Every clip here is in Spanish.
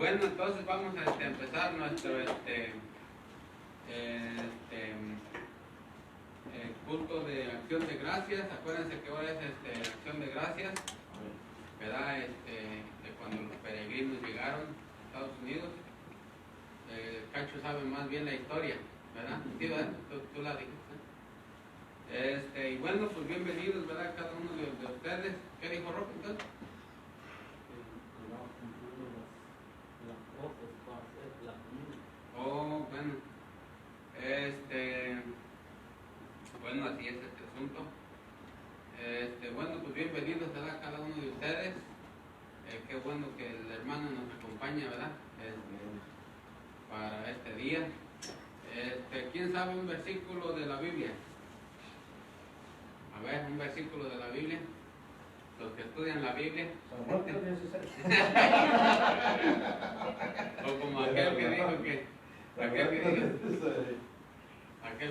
Bueno, entonces vamos a empezar nuestro culto de acción de gracias. Acuérdense que ahora es acción de gracias, ¿verdad? De cuando los peregrinos llegaron a Estados Unidos. Cacho sabe más bien la historia, ¿verdad? Sí, ¿verdad? Tú la dijiste. Y bueno, pues bienvenidos, ¿verdad? Cada uno de ustedes. ¿Qué dijo Roque entonces? Oh, bueno. Bueno, así es este asunto. Bueno, pues bienvenidos a cada uno de ustedes. Qué bueno que el hermano nos acompaña, ¿verdad? Para este día. ¿Quién sabe un versículo de la Biblia? A ver, un versículo de la Biblia. Los que estudian la Biblia. O como aquel que dijo que... Aquel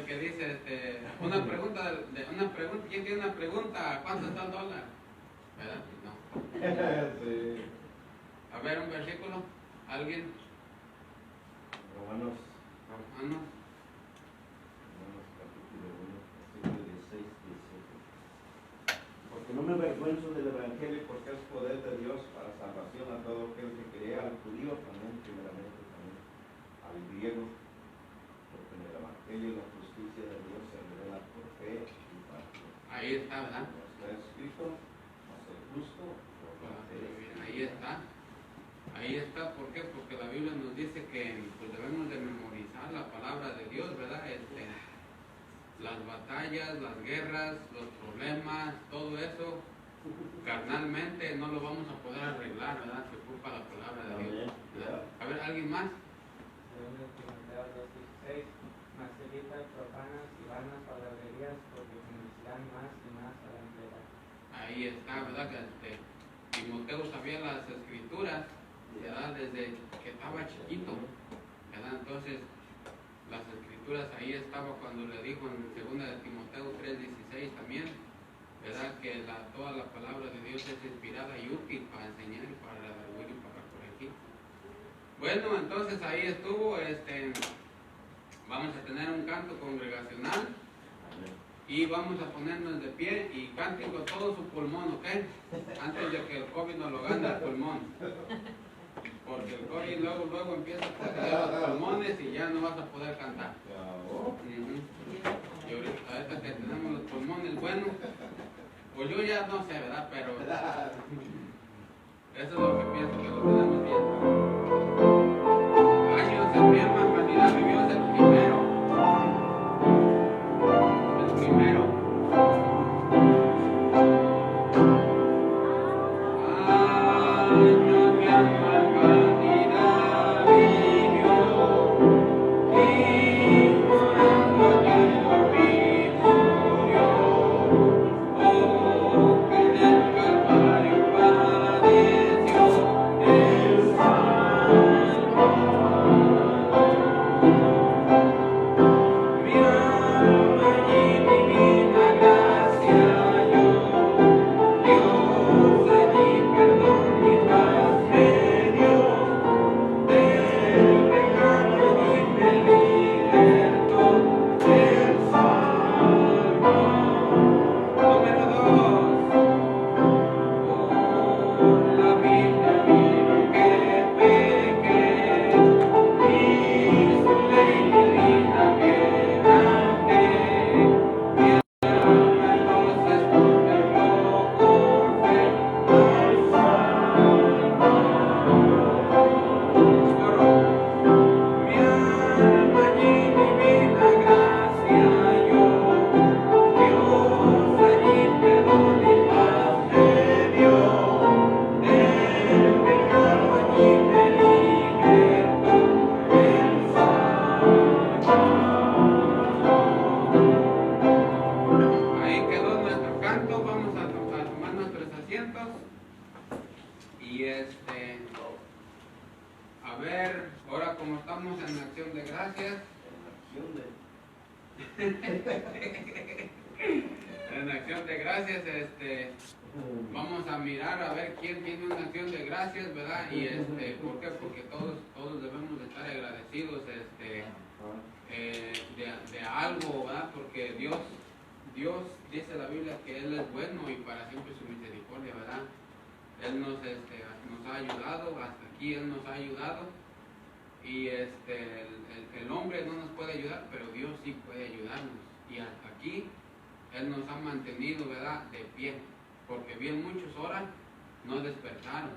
que dice, una pregunta, ¿quién tiene una pregunta? ¿Cuánto está el dólar? ¿Verdad? No. Sí. A ver, un versículo. ¿Alguien? Romanos capítulo 1, versículo 16, 17. Porque no me avergüenzo del Evangelio, porque es poder de Dios para salvación a todo aquel que crea, al judío también, primeramente también, al griego, porque en el Evangelio la justicia de Dios se revela por fe y para fe. Ahí está, ¿verdad? Como está escrito, mas el justo por la fe. Ahí está, ¿por qué? Porque la Biblia nos dice que pues, debemos de memorizar la palabra de Dios, ¿verdad? Las batallas, las guerras, los problemas, todo eso, carnalmente no lo vamos a poder arreglar, ¿verdad? Se ocupa la palabra de Dios, ¿verdad? A ver, ¿alguien más? Mas evita profanas y vanas palabrerías, porque conocerán más y más a la entrega. Ahí está, ¿verdad? Que Timoteo sabía las escrituras, ¿verdad? Desde que estaba chiquito, ¿verdad? Entonces, las escrituras ahí estaba cuando le dijo en 2 de Timoteo 3:16 también, ¿verdad? Que toda la palabra de Dios es inspirada y útil para enseñar y para redarguir y para corregir. Bueno, entonces ahí estuvo, vamos a tener un canto congregacional y vamos a ponernos de pie y canten con todo su pulmón, ¿ok? Antes de que el COVID nos lo gane el pulmón. Porque el COVID luego empieza a poner los pulmones y ya no vas a poder cantar. Y ahorita que tenemos los pulmones buenos, pues yo ya no sé, ¿verdad? Pero eso es lo que pienso que lo tenemos bien. Años en mi hermandad vivió el primero. El primero. Años mi hermandad vivió y morando yo vi murió. Oh, que en el Calvario padeció el mi alma y divina gracia yo, Dios allí perdón y paz me dio, del pecado y me libertó, el Salvador. Número 2. Por la Biblia vino que pequé, y su ley divina quebrante, mi alma entonces contempló con fe al Salvador. Coro. Mi alma allí divina gracia yo, Dios allí perdón y paz me dio, del pecado allí me libertó, el Salvador. Ahí quedó nuestro canto, vamos a tomar nuestros asientos y a ver, ahora como estamos en acción de gracias, En la acción de En acción de gracias, vamos a mirar a ver quién tiene una acción de gracias, ¿verdad? Y ¿por qué? Porque todos debemos de estar agradecidos, de algo, ¿verdad? Porque Dios dice la Biblia que Él es bueno y para siempre su misericordia, ¿verdad? Él nos ha ayudado, hasta aquí Él nos ha ayudado. Y el hombre no nos puede ayudar, pero Dios sí puede ayudarnos. Y hasta aquí Él nos ha mantenido, ¿verdad?, de pie. Porque bien muchos horas no despertaron.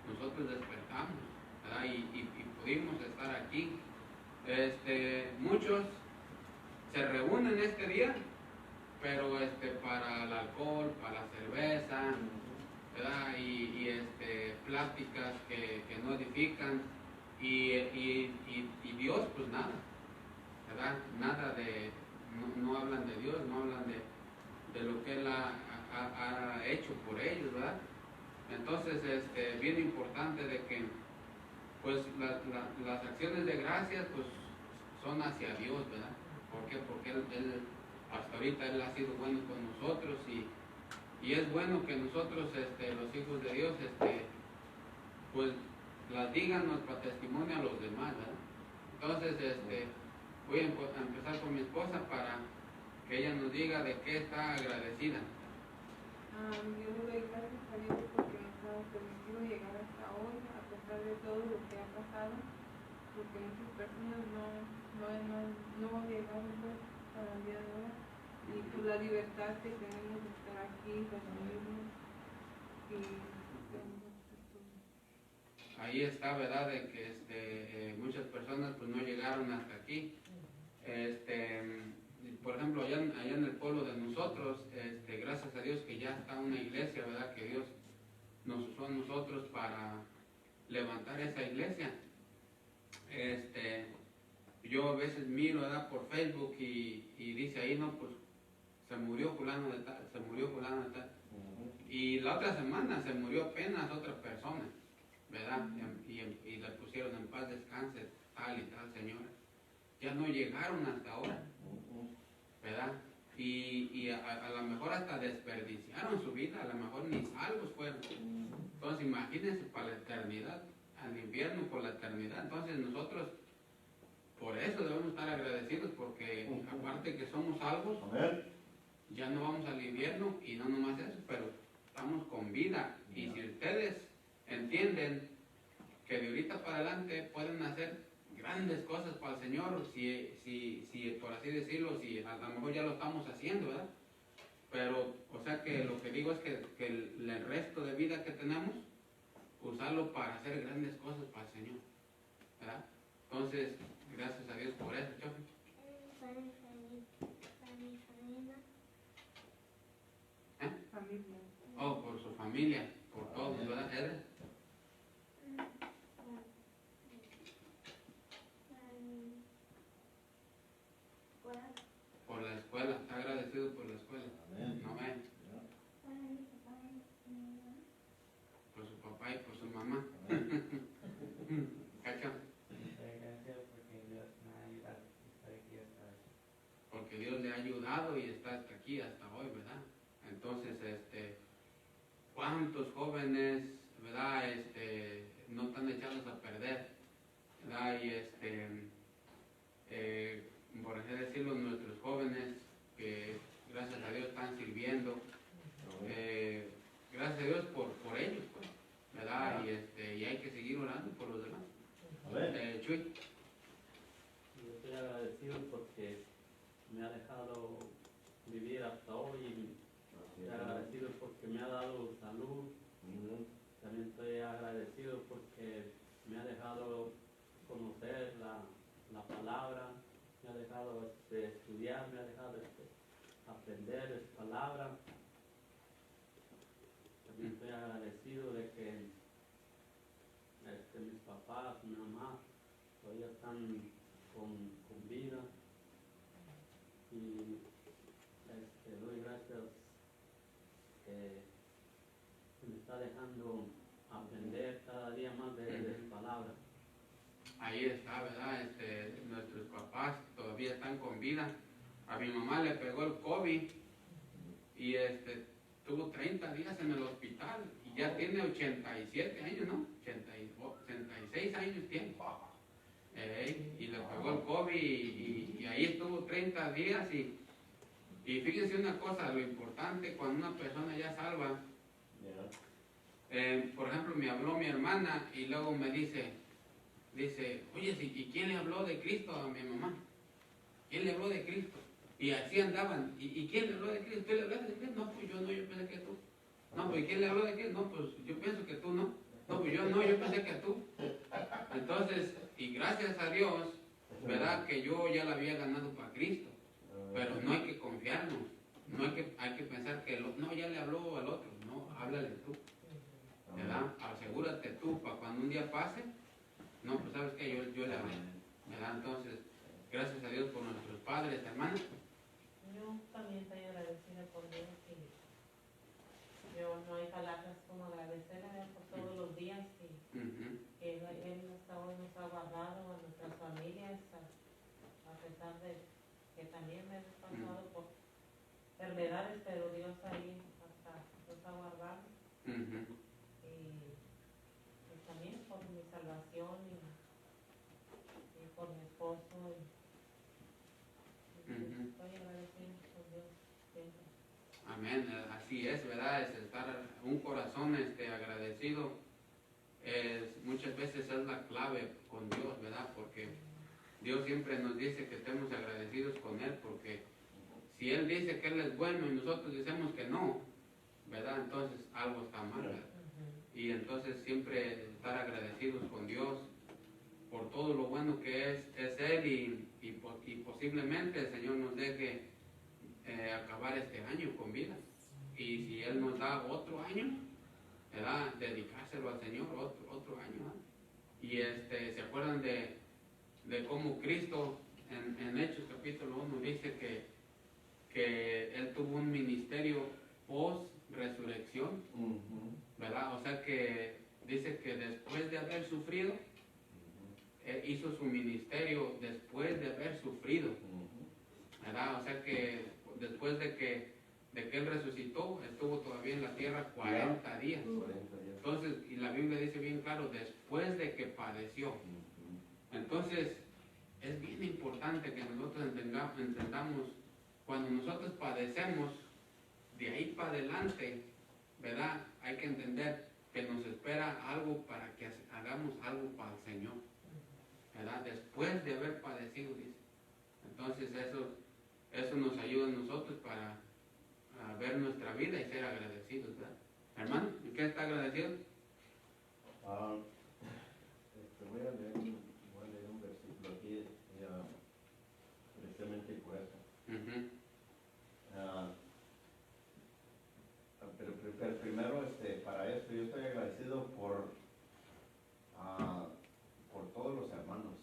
Nosotros despertamos, ¿verdad? Y pudimos estar aquí. Muchos se reúnen este día, pero para el alcohol, para la cerveza, ¿verdad? Y pláticas que no edifican. Y Dios, pues nada, ¿verdad? Nada no hablan de Dios, no hablan de lo que Él ha hecho por ellos, ¿verdad? Entonces, bien importante de que, pues, las acciones de gracias, pues, son hacia Dios, ¿verdad? ¿Por qué? Porque Él hasta ahorita Él ha sido bueno con nosotros y es bueno que nosotros, los hijos de Dios, pues, las digan nuestro testimonio a los demás, ¿verdad? Entonces, voy a empezar con mi esposa para que ella nos diga de qué está agradecida. Yo le doy gracias a Dios porque nos ha permitido llegar hasta hoy, a pesar de todo lo que ha pasado, porque muchas personas no llegaron pues, para el día de hoy, y por la libertad que tenemos de estar aquí, los mismos, y ahí está, ¿verdad?, de que muchas personas pues no llegaron hasta aquí. Por ejemplo, allá en el pueblo de nosotros, gracias a Dios que ya está una iglesia, ¿verdad?, que Dios nos usó a nosotros para levantar esa iglesia. Yo a veces miro, ¿verdad?, por Facebook y dice ahí, no, pues se murió fulano de tal, se murió fulano de tal. Y la otra semana se murió apenas otra persona, ¿verdad? Y la pusieron en paz descanse, tal y tal señora. Ya no llegaron hasta ahora, ¿verdad? Y a lo mejor hasta desperdiciaron su vida, a lo mejor ni salvos fueron. Entonces imagínense para la eternidad, al infierno por la eternidad. Entonces nosotros por eso debemos estar agradecidos, porque aparte que somos salvos, ya no vamos al infierno y no nomás eso, pero estamos con vida. Y si ustedes entienden que de ahorita para adelante pueden hacer grandes cosas para el Señor, si por así decirlo, si a lo mejor ya lo estamos haciendo, ¿verdad? Pero, o sea que lo que digo es que el resto de vida que tenemos, usarlo para hacer grandes cosas para el Señor, ¿verdad? Entonces, gracias a Dios por eso, Chofi. Para mi familia. familia. Oh, por su familia, por todos, ¿verdad, Edra? Por la escuela, está agradecido por la escuela. Amén. Por su papá y por su mamá. ¿Cacho? Gracias porque Dios me ha ayudado a estar aquí hasta hoy. Porque Dios le ha ayudado y está hasta aquí, hasta hoy, ¿verdad? Entonces, ¿cuántos jóvenes, verdad, no están echados a perder, verdad? Y por así decirlo, nuestros jóvenes que gracias a Dios están sirviendo, gracias a Dios por ellos, pues, ¿verdad? Y hay que seguir orando por los demás. Chuy. Yo estoy agradecido porque me ha dejado vivir hasta hoy y estoy agradecido porque me ha dado salud. También estoy agradecido porque me ha dejado conocer la palabra, me ha dejado estudiar, me ha dejado aprender su palabra. También estoy agradecido de que mis papás, mi mamá, todavía están con vida. Y doy gracias que me está dejando aprender cada día más de su palabra. Ahí está, ¿verdad? Nuestros papás todavía están con vida. A mi mamá le pegó el COVID y tuvo 30 días en el hospital y ya tiene 87 años, ¿no? 86 años tiene. Y le pegó el COVID y ahí estuvo 30 días y fíjense una cosa, lo importante cuando una persona ya salva, por ejemplo, me habló mi hermana y luego me dice, oye, ¿y quién le habló de Cristo a mi mamá? ¿Quién le habló de Cristo? Y así andaban, ¿y quién le habló de Cristo? ¿Tú le hablaste de Cristo? No, pues yo no, yo pensé que tú. No, pues ¿y quién le habló de Cristo? No, pues yo pienso que tú no. No, pues yo no, yo pensé que tú. Entonces, y gracias a Dios, ¿verdad? Que yo ya la había ganado para Cristo. Pero no hay que confiarnos. No hay que pensar que no, ya le habló al otro. No, háblale tú. ¿Verdad? Asegúrate tú para cuando un día pase. No, pues sabes que yo le hablé. ¿Verdad? Entonces, gracias a Dios por nuestros padres, hermanos. Yo también estoy agradecida por Dios y yo no hay palabras como agradecerle a Dios por todos los días que Él hasta hoy nos ha guardado a nuestras familias, a pesar de que también me he pasado por enfermedades, pero Dios ahí hasta nos ha guardado. Y también por mi salvación y por mi esposo. Estoy agradecida por Dios siempre. Amén, así es, ¿verdad? Es estar un corazón agradecido. Muchas veces es la clave con Dios, ¿verdad? Porque Dios siempre nos dice que estemos agradecidos con Él, porque si Él dice que Él es bueno y nosotros decimos que no, ¿verdad? Entonces algo está mal, ¿verdad? Y entonces siempre estar agradecidos con Dios por todo lo bueno que es Él y posiblemente el Señor nos deje acabar este año con vida. Y si Él nos da otro año, ¿verdad? Dedicárselo al Señor otro año. ¿verdad? Y ¿se acuerdan de cómo Cristo en Hechos capítulo 1 dice que Él tuvo un ministerio post-resurrección? ¿Verdad? O sea que dice que después de haber sufrido, hizo su ministerio después de haber sufrido, ¿verdad? O sea que después de que Él resucitó, estuvo todavía en la tierra 40 días. Entonces, y la Biblia dice bien claro, después de que padeció. Entonces, es bien importante que nosotros entendamos, cuando nosotros padecemos, de ahí para adelante, ¿verdad? Hay que entender que nos espera algo para que hagamos algo para el Señor, ¿verdad? Después de haber padecido, dice. Entonces eso nos ayuda a nosotros para ver nuestra vida y ser agradecidos, ¿verdad? Hermano, ¿en qué está agradecido? Voy a leer un versículo aquí, precisamente por eso. Pero primero, para esto, yo estoy agradecido por todos los hermanos.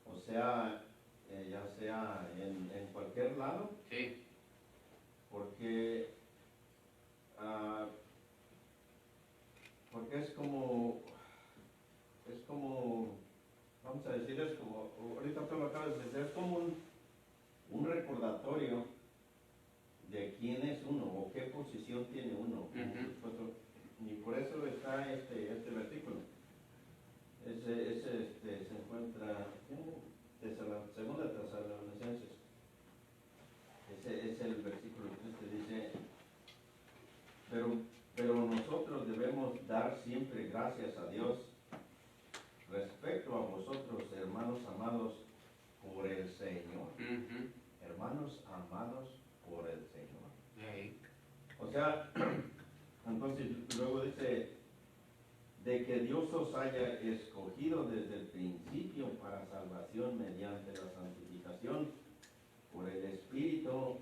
O sea, ya sea en cualquier lado. Sí. Porque es como, vamos a decir, es como, ahorita tú lo acabas de decir, es como un recordatorio de quién es uno o qué posición tiene uno. Y por eso está este versículo. Se encuentra en segunda Tesalonicenses. Ese es el versículo que dice, pero nosotros debemos dar siempre gracias a Dios respecto a vosotros, hermanos amados por el Señor. Hermanos amados por el Señor. O sea, entonces luego dice, de que Dios os haya escogido desde el principio para salvación mediante la santificación por el Espíritu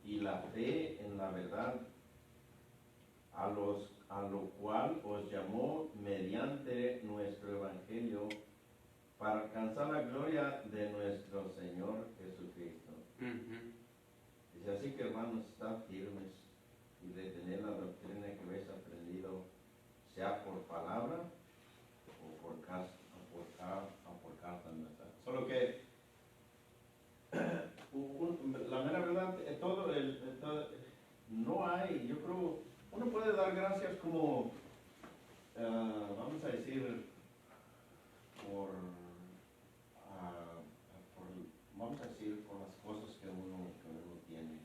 y la fe en la verdad, a lo cual os llamó mediante nuestro Evangelio para alcanzar la gloria de nuestro Señor Jesucristo. Dice así que, hermanos, estad firmes y retener la doctrina que habéis aprendido, sea por palabra o por carta. Solo que la mera verdad, todo el no hay, yo creo, uno puede dar gracias como, vamos a decir, por, vamos a decir, por las cosas que uno tiene,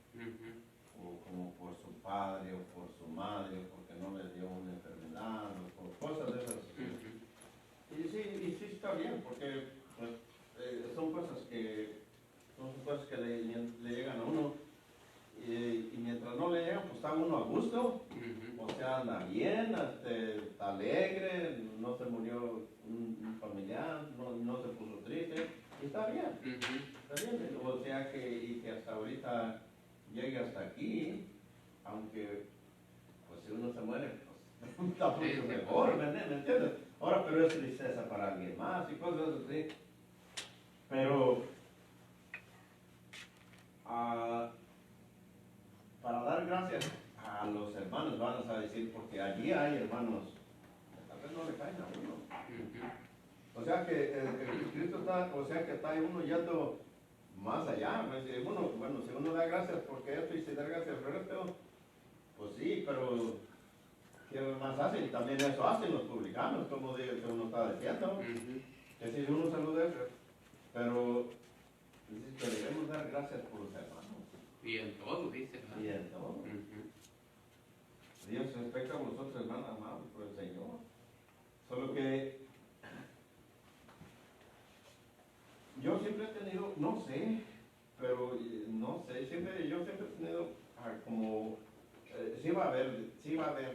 o como por su padre, o por su madre, o porque no le dio una enfermedad, o por cosas de esas. Y sí está bien, porque pues, son cosas que le llegan a uno, y mientras no le llegan, pues está uno a gusto, o sea, anda bien, está alegre, no se murió un familiar, no se puso triste, y está bien, o sea y que hasta ahorita llegue hasta aquí, aunque pues si uno se muere, pues está mucho mejor, ¿me entiendes? Ahora, pero es tristeza para alguien más y cosas así, pero para dar gracias a los hermanos, vamos a decir, porque allí hay hermanos que tal vez no le caen a uno. O sea que Cristo está, o sea que está uno yendo más allá. Si uno da gracias porque esto y si da gracias por esto, pues sí, pero ¿qué más hacen? Y también eso hacen los publicanos, como uno está diciendo. Que si uno saluda eso, pero que debemos dar gracias por los hermanos. Y en todo, dice. Y en todo. Dios respecta a vosotros, hermanos amados por el Señor. Solo que yo siempre he tenido, no sé, pero no sé, yo siempre he tenido como, sí va a haber,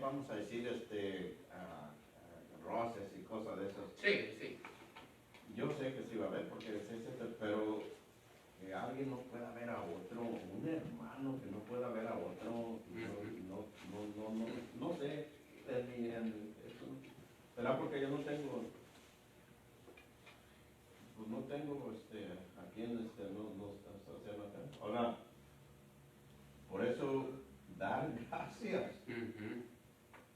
vamos a decir, roces y cosas de esas. Sí. Yo sé que sí va a haber, porque pero que alguien no pueda ver a otro, un hermano que no pueda ver a otro, no sé, será porque yo no tengo, pues no tengo a quien no hacer acá. Ahora, por eso dar gracias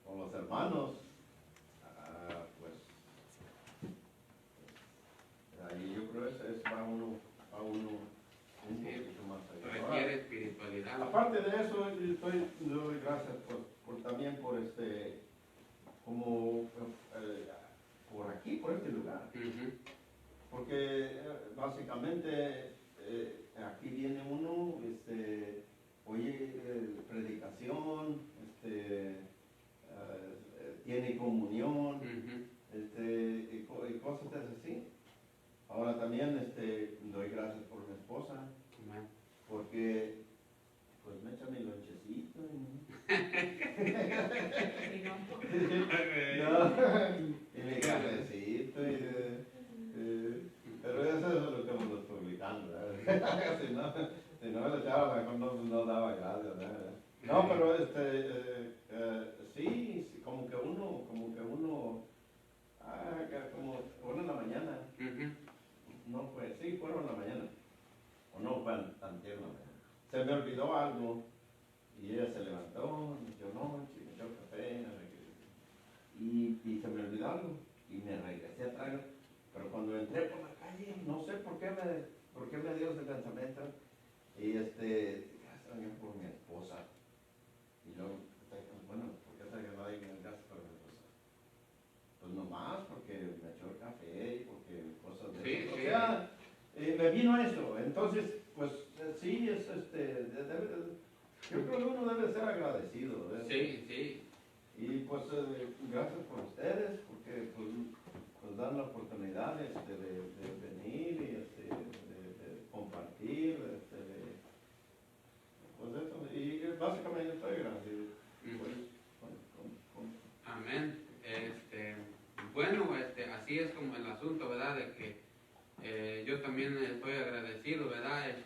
con los hermanos, pues ahí yo creo que va uno un poquito más allá. Requiere espiritualidad. Aparte de eso, yo doy gracias también por como por aquí, por este lugar. Porque básicamente aquí viene uno, oye predicación, tiene comunión, y cosas así. Ahora también doy gracias por mi esposa, porque pues me echa mi lonchecito y mi cafecito, pero eso es lo que hemos publicando, si no me lo echaba, mejor no daba gracias, ¿verdad? No, pero sí, como que uno, como fueron en la mañana, no fue, sí, fueron en la mañana, o no fue tan tierno, se me olvidó algo, y ella se levantó, me echó noche, me echó café, y se me olvidó algo, y me regresé atrás, pero cuando entré por la calle, no sé por qué me dio ese pensamiento, y gracias por mi esposa, y luego, bueno, ¿por qué te agradezco gracias por mi esposa? Pues nomás porque me echó el café y porque cosas de eso. O sea, me vino eso. Entonces, pues sí, yo creo que uno debe ser agradecido. Sí. Y pues gracias por ustedes, porque pues dan la oportunidad de venir y de compartir, pues eso. Y básicamente estoy agradecido. Amén. Bueno, así es como el asunto, ¿verdad? De que yo también estoy agradecido, ¿verdad?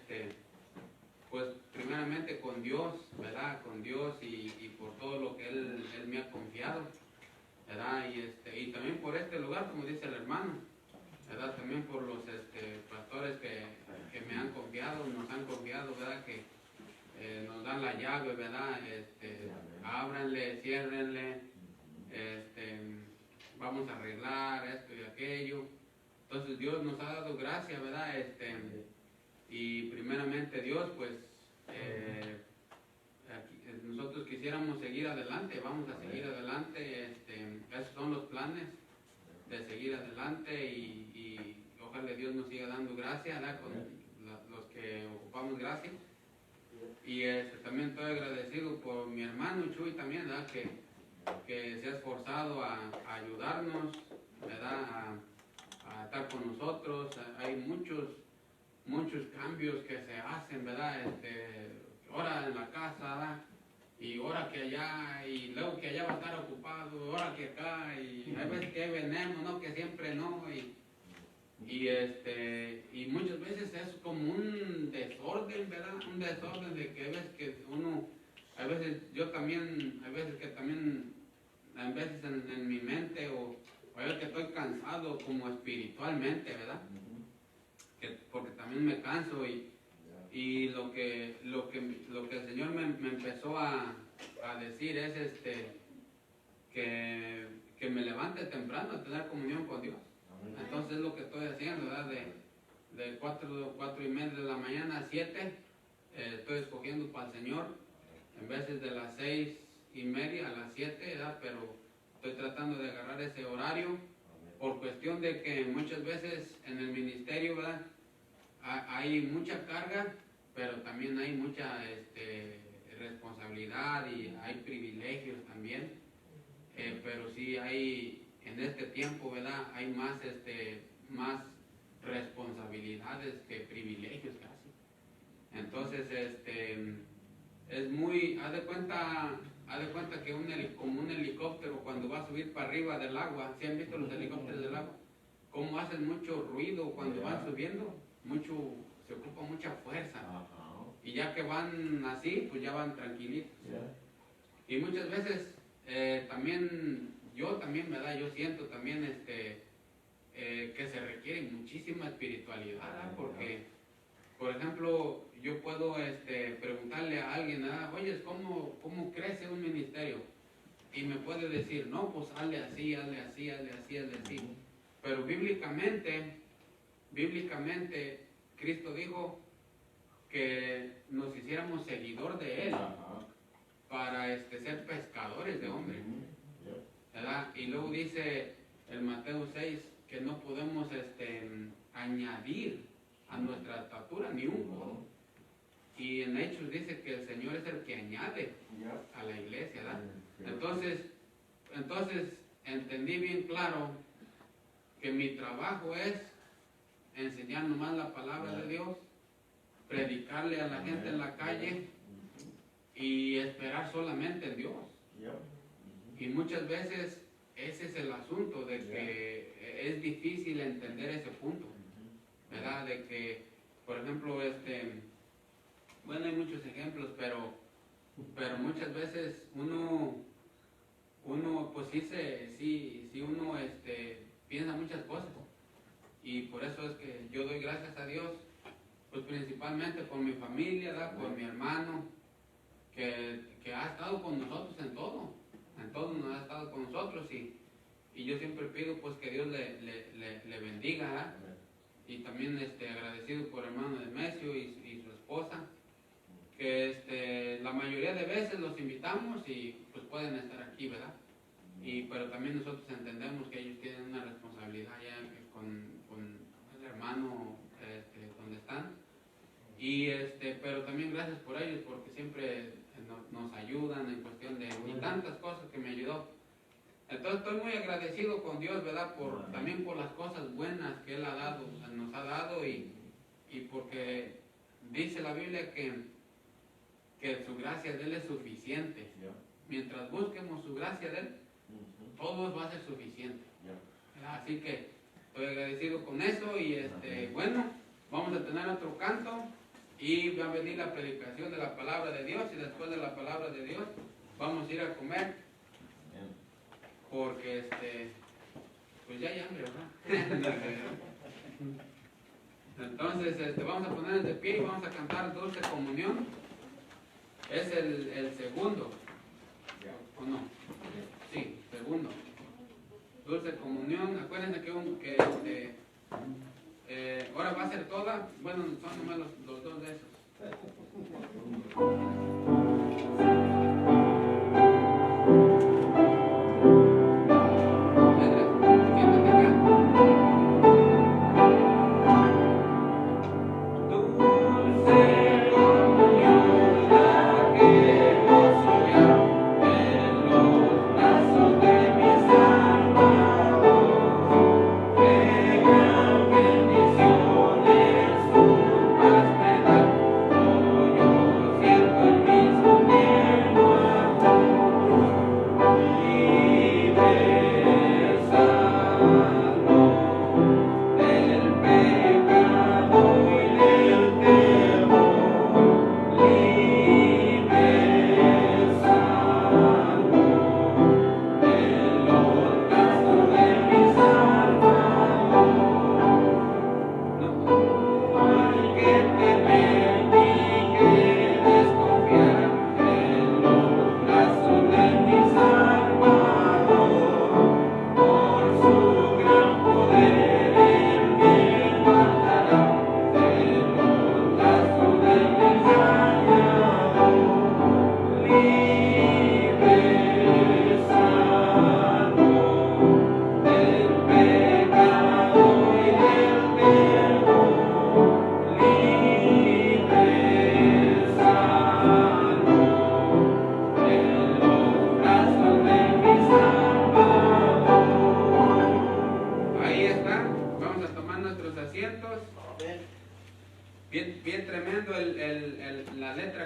Pues primeramente con Dios, ¿verdad? Con Dios y por todo lo que Él me ha confiado, ¿verdad? Y también por este lugar, como dice el hermano, ¿verdad? También por los pastores que me han confiado, nos han confiado, ¿verdad? Que nos dan la llave, ¿verdad? Ábranle, ciérrenle, vamos a arreglar esto y aquello. Entonces Dios nos ha dado gracia, ¿verdad? Y primeramente Dios, pues, nosotros quisiéramos seguir adelante, vamos a seguir adelante, esos son los planes de seguir adelante y ojalá Dios nos siga dando gracia, ¿verdad? Con los que ocupamos gracia. Y también estoy agradecido por mi hermano Chuy también, ¿verdad? Que se ha esforzado a ayudarnos, ¿verdad? A estar con nosotros. Hay muchos cambios que se hacen, ¿verdad? Ahora en la casa, ¿verdad? Y ahora que allá, y luego que allá va a estar ocupado, ahora que acá, y hay veces que hay veneno, ¿no? Que siempre no, y muchas veces es como un desorden, ¿verdad? Un desorden de que hay veces que uno, a veces en mi mente, o a veces que estoy cansado como espiritualmente, ¿verdad? Porque también me canso y lo que el Señor me empezó a decir es que me levante temprano a tener comunión con Dios. Entonces es lo que estoy haciendo, ¿verdad? De 4:30 de la mañana a 7, estoy escogiendo para el Señor, en veces de las 6:30 a las 7, ¿verdad? Pero estoy tratando de agarrar ese horario por cuestión de que muchas veces en el ministerio, ¿verdad? Hay mucha carga, pero también hay mucha responsabilidad y hay privilegios también, pero sí hay en este tiempo, ¿verdad? Hay más responsabilidades que privilegios casi. Entonces es muy, haz de cuenta que como un helicóptero cuando va a subir para arriba del agua. ¿Sí han visto los helicópteros del agua? Cómo hacen mucho ruido cuando van subiendo, se ocupa mucha fuerza. Y ya que van así, pues ya van tranquilitos. Y muchas veces yo también, ¿verdad? Yo siento también que se requiere muchísima espiritualidad, ¿verdad? Porque, por ejemplo, yo puedo preguntarle a alguien, ¿verdad? Oye, ¿cómo crece un ministerio? Y me puede decir, no, pues hazle así, hazle así, hazle así, hazle así. Pero bíblicamente, Cristo dijo que nos hiciéramos seguidor de Él para ser pescadores de hombres, ¿verdad? Y luego dice el Mateo 6 que no podemos añadir a nuestra estatura ni un codo. Y en Hechos dice que el Señor es el que añade a la iglesia, ¿verdad? Entonces entendí bien claro que mi trabajo es enseñar nomás la palabra de Dios, predicarle a la gente en la calle y esperar solamente en Dios. Y muchas veces ese es el asunto, de que es difícil entender ese punto, ¿verdad? De que, por ejemplo, bueno, hay muchos ejemplos, pero muchas veces uno pues sí uno piensa muchas cosas, y por eso es que yo doy gracias a Dios, pues principalmente por mi familia, ¿verdad? Por mi hermano, que ha estado con nosotros en todo nos ha estado con nosotros, y yo siempre pido pues que Dios le bendiga, ¿verdad? Y también agradecido por el hermano Demesio y su esposa, que la mayoría de veces los invitamos y pues pueden estar aquí, ¿verdad? Pero también nosotros entendemos que ellos tienen una responsabilidad ya con el hermano donde están, pero también gracias por ellos, porque siempre nos ayudan en cuestión de y tantas cosas que me ayudó. Entonces estoy muy agradecido con Dios, ¿verdad? También por las cosas buenas que Él nos ha dado, y porque dice la Biblia que su gracia de Él es suficiente. Mientras busquemos su gracia de Él, todo va a ser suficiente. Así que estoy agradecido con eso, y bueno, vamos a tener otro canto y va a venir la predicación de la palabra de Dios, y después de la palabra de Dios vamos a ir a comer, porque pues ya hay hambre, ¿verdad? Entonces vamos a ponernos de pie y vamos a cantar Dulce Comunión. Es el segundo, ¿o no? Sí, segundo. Dulce Comunión. Acuérdense que ahora va a ser toda, bueno, son nomás los dos de esos.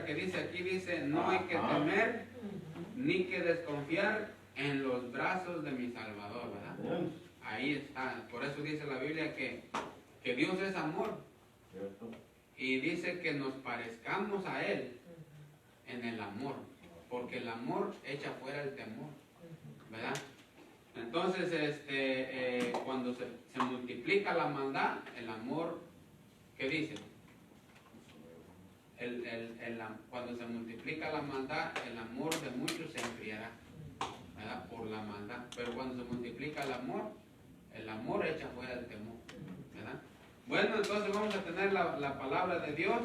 otra que dice aquí, dice, no hay que temer ni que desconfiar en los brazos de mi Salvador, ¿verdad? Ahí está. Por eso dice la Biblia que Dios es amor. Y dice que nos parezcamos a Él en el amor, porque el amor echa fuera el temor, ¿verdad? Entonces, cuando se multiplica la maldad, el amor, ¿qué dice? Cuando se multiplica la maldad, el amor de muchos se enfriará, ¿verdad? Por la maldad. Pero cuando se multiplica el amor echa fuera el temor, ¿verdad? Bueno, entonces vamos a tener la palabra de Dios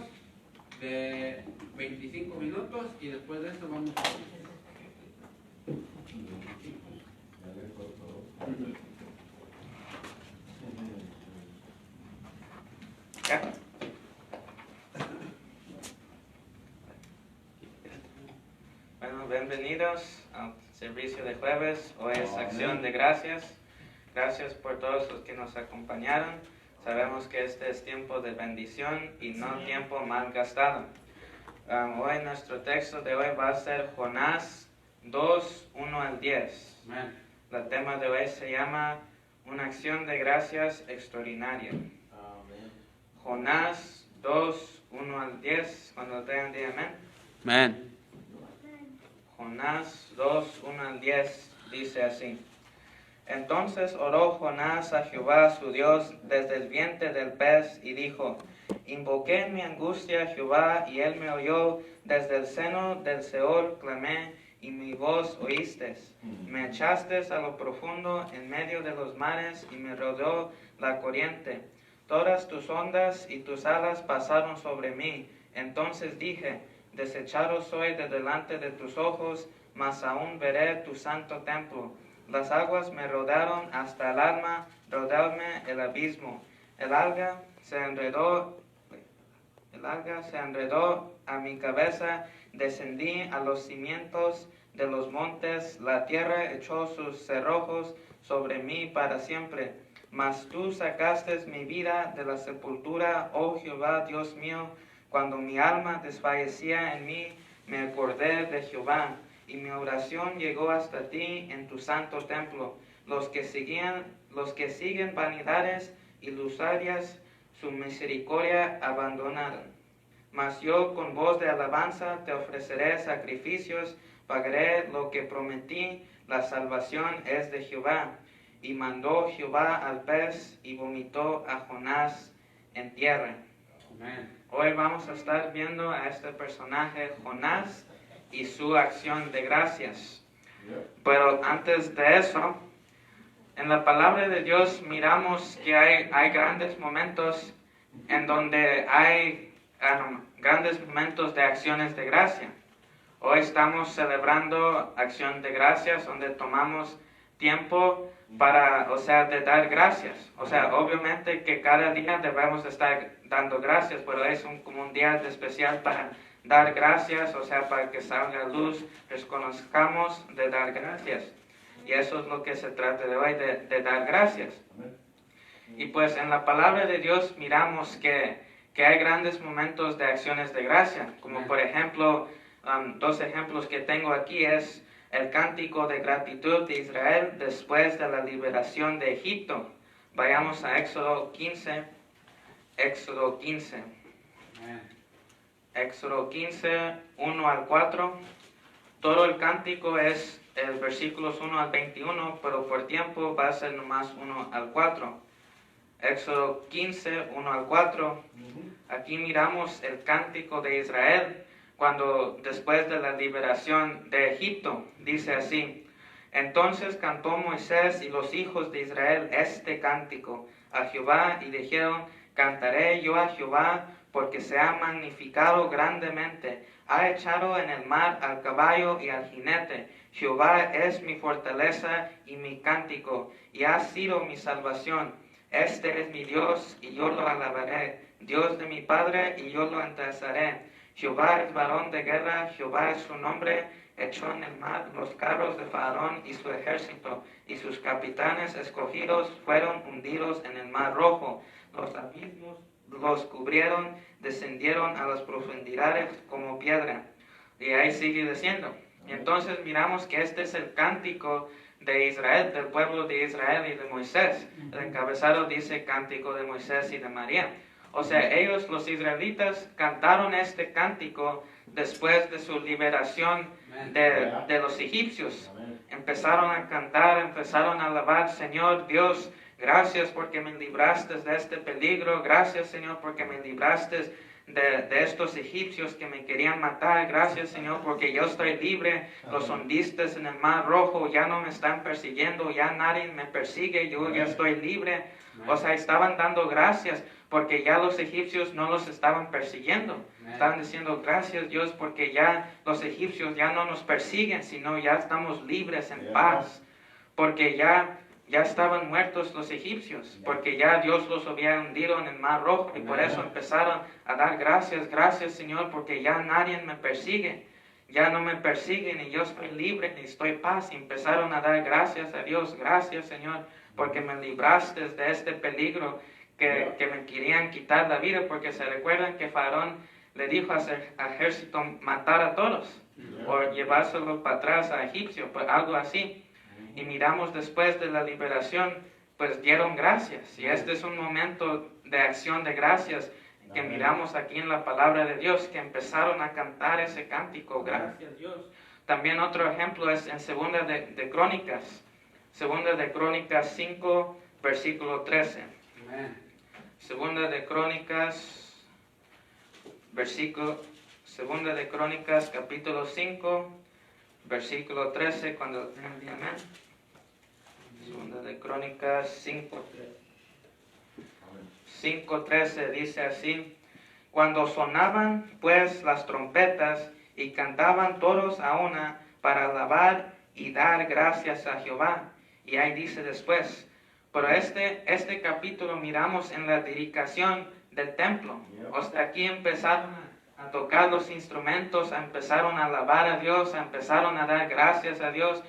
de 25 minutos y después de eso vamos a... Bueno, bienvenidos al servicio de jueves. Hoy es Acción de Gracias. Gracias por todos los que nos acompañaron. Sabemos que este es tiempo de bendición y no tiempo mal gastado. Hoy nuestro texto de hoy va a ser Jonás 2, 1 al 10. Amén. El tema de hoy se llama Una acción de gracias extraordinaria. Jonás 2, 1 al 10. Cuando tengan día, amén. Amén. Jonás 2, 1 al 10 dice así. Entonces oró Jonás a Jehová su Dios desde el vientre del pez y dijo, invoqué en mi angustia a Jehová y él me oyó, desde el seno del Seol clamé y mi voz oíste. Me echaste a lo profundo en medio de los mares y me rodeó la corriente. Todas tus ondas y tus alas pasaron sobre mí. Entonces dije, desechado soy de delante de tus ojos, mas aún veré tu santo templo. Las aguas me rodearon hasta el alma, rodeóme el abismo. El alga se enredó a mi cabeza, descendí a los cimientos de los montes, la tierra echó sus cerrojos sobre mí para siempre. Mas tú sacaste mi vida de la sepultura, oh Jehová, Dios mío. Cuando mi alma desfallecía en mí, me acordé de Jehová, y mi oración llegó hasta ti en tu santo templo. Los que siguen vanidades y lusurias, su misericordia abandonaron. Mas yo con voz de alabanza te ofreceré sacrificios, pagaré lo que prometí, la salvación es de Jehová. Y mandó Jehová al pez y vomitó a Jonás en tierra. Amén. Hoy vamos a estar viendo a este personaje, Jonás, y su acción de gracias. Pero antes de eso, en la palabra de Dios miramos que hay grandes momentos en donde hay grandes momentos de acciones de gracia. Hoy estamos celebrando acción de gracias, donde tomamos tiempo para, de dar gracias. Obviamente que cada día debemos estar dando gracias, pero es como un día especial para dar gracias, para que salga luz, reconozcamos de dar gracias. Y eso es lo que se trata de hoy, de dar gracias. Y pues en la palabra de Dios miramos que hay grandes momentos de acciones de gracia, como por ejemplo, dos ejemplos que tengo aquí es el cántico de gratitud de Israel después de la liberación de Egipto. Vayamos a Éxodo 15. Éxodo 15. Éxodo 15, 1 al 4. Todo el cántico es el versículos 1 al 21, pero por tiempo va a ser nomás 1 al 4. Éxodo 15, 1 al 4. Aquí miramos el cántico de Israel cuando después de la liberación de Egipto, dice así: entonces cantó Moisés y los hijos de Israel este cántico a Jehová y dijeron: cantaré yo a Jehová porque se ha magnificado grandemente, ha echado en el mar al caballo y al jinete. Jehová es mi fortaleza y mi cántico, y ha sido mi salvación. Este es mi Dios, y yo lo alabaré, Dios de mi Padre, y yo lo ensalzaré. Jehová es varón de guerra, Jehová es su nombre, echó en el mar los carros de Faraón y su ejército, y sus capitanes escogidos fueron hundidos en el mar rojo. Los abismos los cubrieron, descendieron a las profundidades como piedra. Y ahí sigue diciendo. Y entonces miramos que este es el cántico de Israel, del pueblo de Israel y de Moisés. El encabezado dice cántico de Moisés y de María. O sea, ellos, los israelitas, cantaron este cántico después de su liberación de los egipcios. Empezaron a cantar, empezaron a alabar, Señor Dios, gracias porque me libraste de este peligro, gracias Señor porque me libraste de estos egipcios que me querían matar, gracias Señor porque yo estoy libre, los hundiste en el mar rojo, ya no me están persiguiendo, ya nadie me persigue, yo ya estoy libre. O sea, estaban dando gracias porque ya los egipcios no los estaban persiguiendo. Estaban diciendo gracias Dios porque ya los egipcios ya no nos persiguen, sino ya estamos libres en paz. Porque ya estaban muertos los egipcios, porque ya Dios los había hundido en el mar rojo y por eso empezaron a dar gracias, gracias Señor porque ya nadie me persigue. Ya no me persiguen y yo estoy libre y estoy en paz. Y empezaron a dar gracias a Dios, gracias Señor porque me libraste de este peligro que me querían quitar la vida, porque se recuerdan que Faraón le dijo a su ejército matar a todos o llevárselos para atrás a Egipcio, pues algo así. Y miramos después de la liberación, pues dieron gracias. Y este es un momento de acción de gracias que miramos aquí en la palabra de Dios, que empezaron a cantar ese cántico, gracias Dios. También otro ejemplo es en Segunda de Crónicas. Segunda de Crónicas 5, versículo 13. Segunda de Crónicas, Segunda de Crónicas, capítulo 5, versículo 13, cuando amén. Segunda de Crónicas 5:13 dice así: cuando sonaban pues las trompetas y cantaban todos a una para alabar y dar gracias a Jehová. Y ahí dice después, pero este capítulo miramos en la dedicación del templo. O sea, aquí empezaron a tocar los instrumentos, empezaron a alabar a Dios, empezaron a dar gracias a Dios.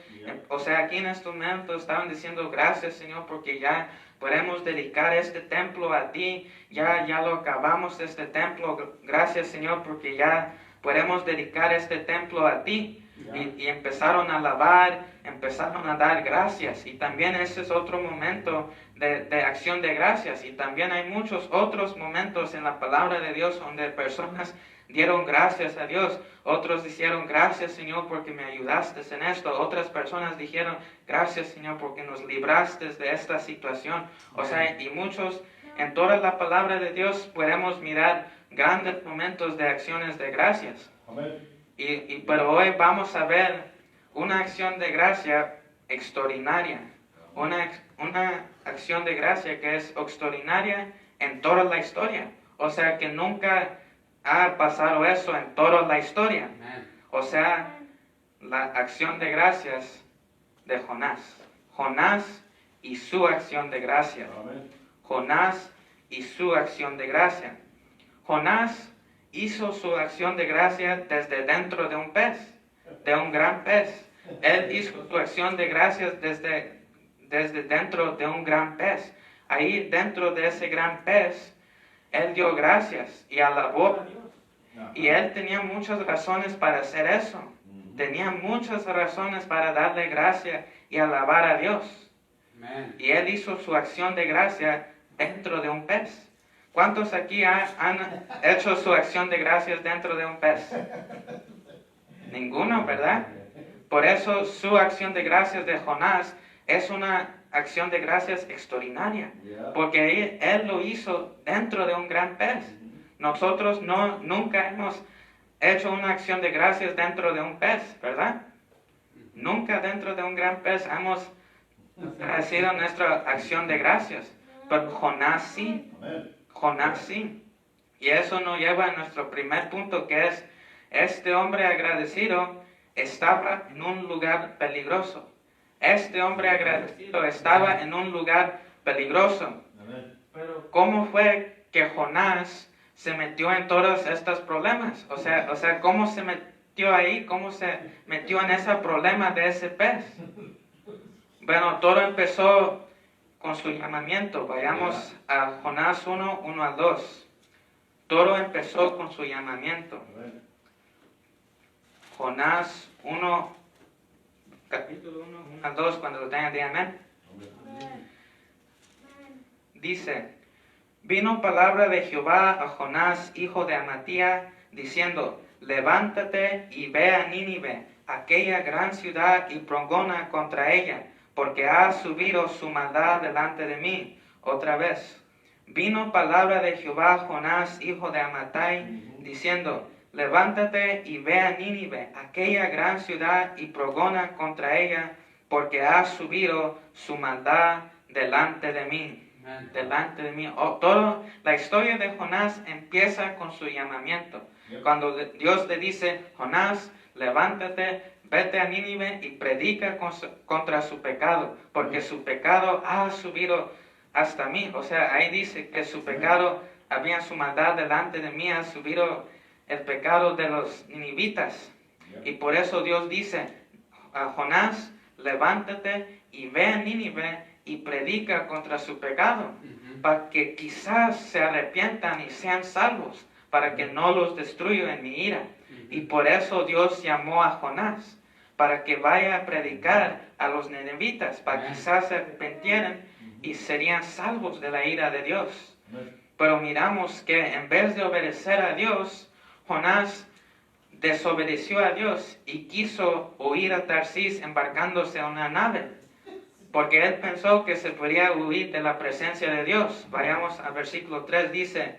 O sea, aquí en este momento estaban diciendo gracias Señor porque ya podemos dedicar este templo a ti, ya lo acabamos este templo, gracias Señor porque ya podemos dedicar este templo a ti. Y empezaron a alabar, empezaron a dar gracias. Y también ese es otro momento de acción de gracias. Y también hay muchos otros momentos en la palabra de Dios donde personas dieron gracias a Dios. Otros dijeron gracias Señor porque me ayudaste en esto. Otras personas dijeron gracias Señor porque nos libraste de esta situación. O sea, y muchos en toda la palabra de Dios podemos mirar grandes momentos de acciones de gracias. Amén. Pero hoy vamos a ver una acción de gracia extraordinaria. Una acción de gracia que es extraordinaria en toda la historia. O sea, que nunca ha pasado eso en toda la historia. O sea, la acción de gracias de Jonás. Jonás y su acción de gracia. Jonás y su acción de gracia. Jonás hizo su acción de gracia desde dentro de un pez, de un gran pez. Él hizo su acción de gracias desde dentro de un gran pez. Ahí dentro de ese gran pez, él dio gracias y alabó a Dios. Y él tenía muchas razones para hacer eso. Tenía muchas razones para darle gracia y alabar a Dios. Y él hizo su acción de gracia dentro de un pez. ¿Cuántos aquí han hecho su acción de gracias dentro de un pez? Ninguno, ¿verdad? Por eso su acción de gracias de Jonás es una acción de gracias extraordinaria. Porque él lo hizo dentro de un gran pez. Nosotros nunca hemos hecho una acción de gracias dentro de un pez, ¿verdad? Nunca dentro de un gran pez hemos sido nuestra acción de gracias. Pero Jonás sí. Jonás sí. Y eso nos lleva a nuestro primer punto, que es este hombre agradecido estaba en un lugar peligroso. Este hombre agradecido estaba en un lugar peligroso. Pero ¿cómo fue que Jonás se metió en todos estos problemas? O sea, ¿cómo se metió ahí? ¿Cómo se metió en ese problema de ese pez? Bueno, todo empezó con su llamamiento. Vayamos a Jonás 1:1-2. todo empezó con su llamamiento. Jonás 1, capítulo 1 al 2, cuando lo tengan, digan amén. Dice, vino palabra de Jehová a Jonás, hijo de Amittai, diciendo, levántate y ve a Nínive, aquella gran ciudad, y pregona contra ella, porque ha subido su maldad delante de mí. Otra vez, vino palabra de Jehová a Jonás, hijo de Amittai, diciendo, levántate y ve a Nínive, aquella gran ciudad, y pregona contra ella, porque ha subido su maldad delante de mí. Delante de mí. Toda la historia de Jonás empieza con su llamamiento. Cuando Dios le dice, Jonás, levántate, vete a Nínive y predica contra su pecado, porque su pecado ha subido hasta mí. O sea, ahí dice que su pecado, había su maldad delante de mí, ha subido el pecado de los ninivitas. Y por eso Dios dice a Jonás, levántate y ve a Nínive y predica contra su pecado, para que quizás se arrepientan y sean salvos, para que no los destruya en mi ira. Y por eso Dios llamó a Jonás, para que vaya a predicar a los ninivitas, para que quizás se arrepintieran y serían salvos de la ira de Dios. Pero miramos que en vez de obedecer a Dios, Jonás desobedeció a Dios y quiso huir a Tarsis embarcándose en una nave, porque él pensó que se podía huir de la presencia de Dios. Vayamos al versículo 3, dice,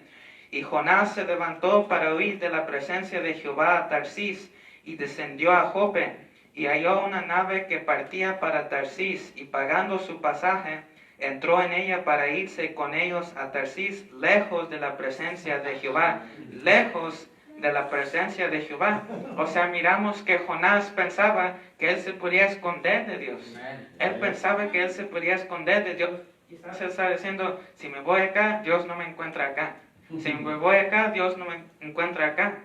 y Jonás se levantó para huir de la presencia de Jehová a Tarsis, y descendió a Jope, y halló una nave que partía para Tarsis, y pagando su pasaje, entró en ella para irse con ellos a Tarsis, lejos de la presencia de Jehová, lejos de la presencia de Jehová. O sea, miramos que Jonás pensaba que él se podía esconder de Dios. Él pensaba que él se podía esconder de Dios. Quizás él está diciendo, si me voy acá, Dios no me encuentra acá. Si me voy acá, Dios no me encuentra acá.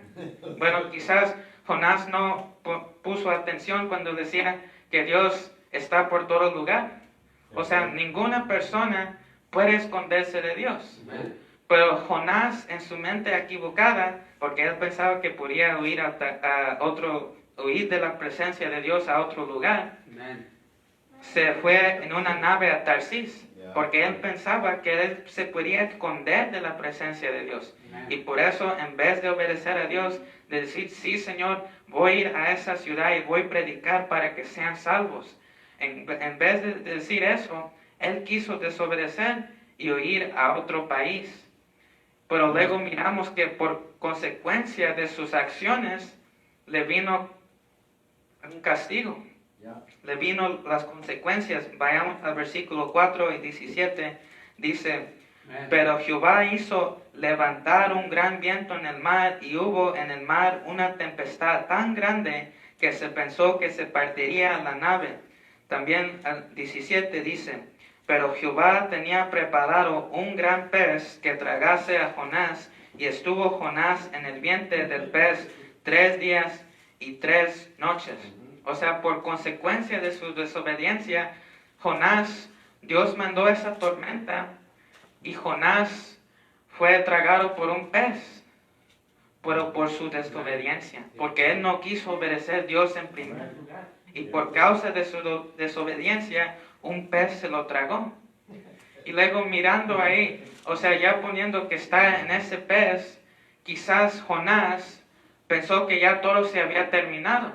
Bueno, quizás Jonás no puso atención cuando decía que Dios está por todo lugar. O sea, ninguna persona puede esconderse de Dios. Pero Jonás, en su mente equivocada, porque él pensaba que podía huir huir de la presencia de Dios a otro lugar, se fue en una nave a Tarsis, porque él pensaba que él se podía esconder de la presencia de Dios. Y por eso, en vez de obedecer a Dios, de decir, sí, Señor, voy a ir a esa ciudad y voy a predicar para que sean salvos, en vez de decir eso, él quiso desobedecer y huir a otro país. Pero luego miramos que por consecuencia de sus acciones le vino un castigo. Le vino las consecuencias. Vayamos al versículo 4 y 17. Dice, pero Jehová hizo levantar un gran viento en el mar, y hubo en el mar una tempestad tan grande que se pensó que se partiría la nave. También al 17 dice, pero Jehová tenía preparado un gran pez que tragase a Jonás, y estuvo Jonás en el vientre del pez 3 días y 3 noches. O sea, por consecuencia de su desobediencia, Jonás, Dios mandó esa tormenta, y Jonás fue tragado por un pez, pero por su desobediencia, porque él no quiso obedecer a Dios en primer lugar. Y por causa de su desobediencia, un pez se lo tragó. Y luego mirando ahí, o sea, ya poniendo que está en ese pez, quizás Jonás pensó que ya todo se había terminado.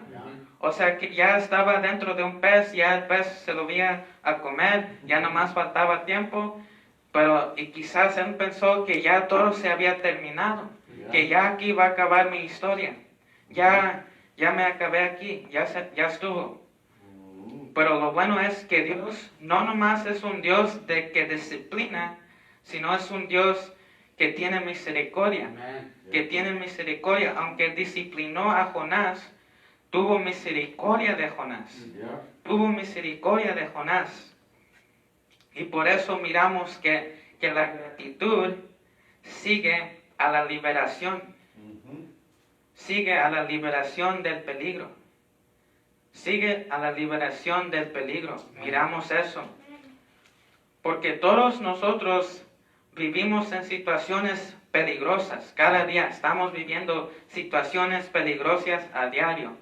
O sea, que ya estaba dentro de un pez, ya el pez se lo iba a comer, ya nomás faltaba tiempo. Y quizás él pensó que ya todo se había terminado, que ya aquí va a acabar mi historia. Ya me acabé aquí, ya estuvo. Pero lo bueno es que Dios no nomás es un Dios que disciplina, sino es un Dios que tiene misericordia. Que tiene misericordia. Aunque disciplinó a Jonás, tuvo misericordia de Jonás. Tuvo misericordia de Jonás. Y por eso miramos que la gratitud sigue a la liberación. Sigue a la liberación del peligro. Sigue a la liberación del peligro. Miramos eso. Porque todos nosotros vivimos en situaciones peligrosas. Cada día estamos viviendo situaciones peligrosas a diario.